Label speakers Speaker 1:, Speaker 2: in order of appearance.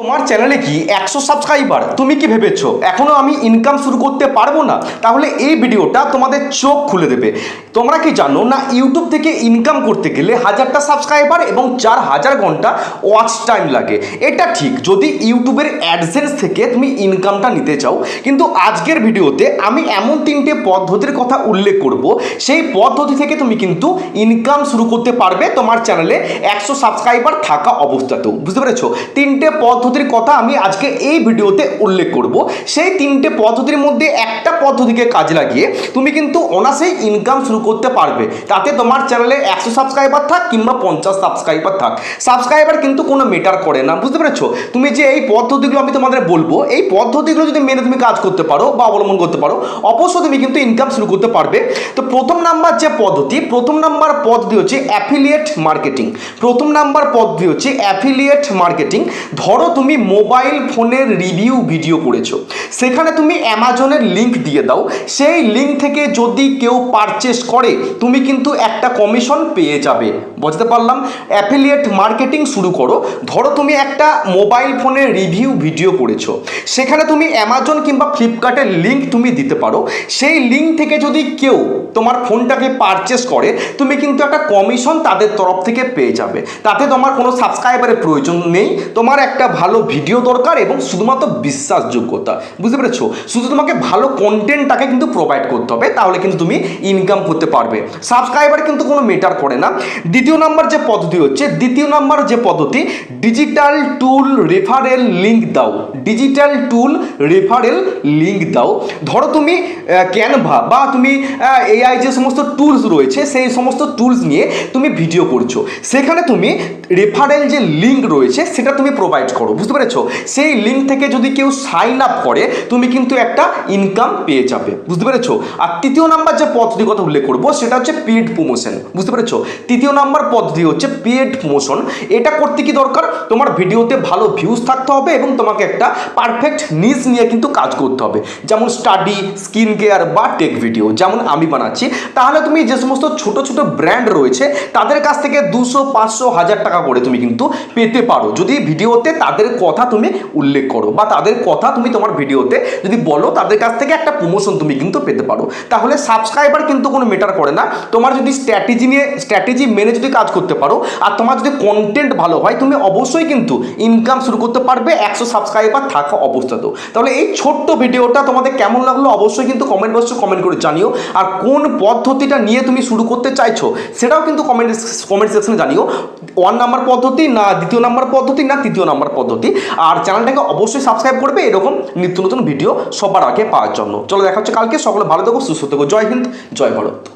Speaker 1: তোমার চ্যানেলে কি 100 সাবস্ক্রাইবার? তুমি কি ভেবেছো এখনো আমি ইনকাম শুরু করতে পারবো না? তাহলে এই ভিডিওটা তোমাদের চোখ খুলে দেবে। তোমরা কি জানো না, ইউটিউব থেকে ইনকাম করতে গেলে 1000টা সাবস্ক্রাইবার এবং 4000 ঘন্টা ওয়াচ টাইম লাগে। এটা ঠিক যদি ইউটিউবের অ্যাডসেন্স থেকে তুমি ইনকামটা নিতে চাও, কিন্তু আজকের ভিডিওতে আমি এমন 3টে পদ্ধতির কথা উল্লেখ করব, সেই পদ্ধতি থেকে তুমি কিন্তু ইনকাম শুরু করতে পারবে তোমার চ্যানেলে 100 সাবস্ক্রাইবার থাকা অবস্থাতেও। বুঝতে পেরেছো? 3টে পদ্ধতির কথা আমি আজকে এই ভিডিওতে উল্লেখ করব। সেই 3টে পদ্ধতির মধ্যে একটা পদ্ধতিকে কাজে লাগিয়ে তুমি কিন্তু অনায়াসেই ইনকাম শুরু করতে পারবে। তাতে তোমার চ্যানেলে 100 সাবস্ক্রাইবার থাক কিংবা 50 সাবস্ক্রাইবার থাক, সাবস্ক্রাইবার কিন্তু কোনো ম্যাটার করে না। বুঝতে পেরেছো? তুমি যে এই পদ্ধতিগুলো আমি তোমাদের বলবো, এই পদ্ধতিগুলো যদি মেনে তুমি কাজ করতে পারো বা অবলম্বন করতে পারো, অবশ্যই তুমি কিন্তু ইনকাম শুরু করতে পারবে। তো প্রথম নাম্বার পদ্ধতি হচ্ছে অ্যাফিলিয়েট মার্কেটিং। প্রথম নাম্বার পদ্ধতি হচ্ছে অ্যাফিলিয়েট মার্কেটিং। ধরো তুমি মোবাইল ফোনের রিভিউ ভিডিও করেছো, সেখানে তুমি অ্যামাজনের লিঙ্ক দিয়ে দাও। সেই লিঙ্ক থেকে যদি কেউ পারচেস করে, তুমি কিন্তু একটা কমিশন পেয়ে যাবে। বুঝতে পারলাম? অ্যাফিলিয়েট মার্কেটিং শুরু করো। ধরো তুমি একটা মোবাইল ফোনের রিভিউ ভিডিও করেছো, সেখানে তুমি অ্যামাজন কিংবা ফ্লিপকার্টের লিঙ্ক তুমি দিতে পারো। সেই লিঙ্ক থেকে যদি কেউ তোমার ফোনটাকে পারচেস করে, তুমি কিন্তু একটা কমিশন তাদের তরফ থেকে পেয়ে যাবে। তাতে তোমার কোনো সাবস্ক্রাইবারের প্রয়োজন নেই, তোমার একটা ভালো ভিডিও দরকার এবং শুধুমাত্র বিশ্বাসযোগ্যতা। বুঝতে পেরেছো? শুধু তোমাকে ভালো কন্টেন্টটাকে কিন্তু প্রোভাইড করতে হবে, তাহলে কিন্তু তুমি ইনকাম করতে পারবে। সাবস্ক্রাইবার কিন্তু কোনো ম্যাটার করে না। দ্বিতীয় নাম্বার যে পদ্ধতি ডিজিটাল টুল রেফারেল লিঙ্ক দাও। ডিজিটাল টুল রেফারেল লিঙ্ক দাও। ধরো তুমি ক্যানভা বা তুমি এআই যে সমস্ত টুলস রয়েছে, সেই সমস্ত টুলস নিয়ে তুমি ভিডিও করছো, সেখানে তুমি রেফারেল যে লিঙ্ক রয়েছে সেটা তুমি প্রোভাইড করো। বুঝতে পেরেছো? সেই লিঙ্ক থেকে যদি কেউ সাইন আপ করে, তুমি কিন্তু একটা ইনকাম পেয়ে যাবে। বুঝতে পেরেছো? আর তৃতীয় নাম্বার যে পদ্ধতির কথা উল্লেখ করবো, সেটা হচ্ছে পেড প্রমোশন। বুঝতে পেরেছো? তৃতীয় নাম্বার পদ্ধতি হচ্ছে পেড প্রমোশন। এটা করতে কি দরকার? তোমার ভিডিওতে ভালো ভিউজ থাকতে হবে এবং তোমাকে একটা পারফেক্ট নিশ নিয়ে কিন্তু কাজ করতে হবে। যেমন স্টাডি, স্কিন কেয়ার বা টেক ভিডিও যেমন আমি বানাচ্ছি। তাহলে তুমি যে সমস্ত ছোট ছোট ব্র্যান্ড রয়েছে, তাদের কাছ থেকে 200, 500, 1000 টাকা করে তুমি কিন্তু পেতে পারো, যদি ভিডিওতে তাদের কথা তুমি উল্লেখ করো বা তাদের কথা তুমি তোমার ভিডিওতে যদি বলো, তাদের কাছ থেকে একটা প্রমোশন তুমি কিন্তু পেতে পারো। তাহলে সাবস্ক্রাইবার কিন্তু কোনো ম্যাটার করে না। তোমার যদি স্ট্র্যাটেজি মেনে যদি কাজ করতে পারো আর তোমার যদি কন্টেন্ট ভালো হয়, তুমি অবশ্যই কিন্তু ইনকাম শুরু করতে পারবে 100 সাবস্ক্রাইবার থাকা অবস্থাতেও। তাহলে এই ছোট্ট ভিডিওটা তোমাদের কেমন লাগলো অবশ্যই কিন্তু কমেন্ট বক্সে কমেন্ট করে জানিও। আর কোন পদ্ধতিটা নিয়ে তুমি শুরু করতে চাইছো সেটাও কিন্তু কমেন্ট সেকশনে জানিও। 1 নাম্বার পদ্ধতি না 2 নাম্বার পদ্ধতি না 3 নাম্বার পদ্ধতি। আর চ্যানেলটাকে অবশ্যই সাবস্ক্রাইব করবে এরকম নিত্য নতুন ভিডিও সবার আগে পাওয়ার জন্য। চলো দেখা হচ্ছে কালকে। সকলে ভালো থেকো, সুস্থ থেকো। জয় হিন্দ, জয় ভারত।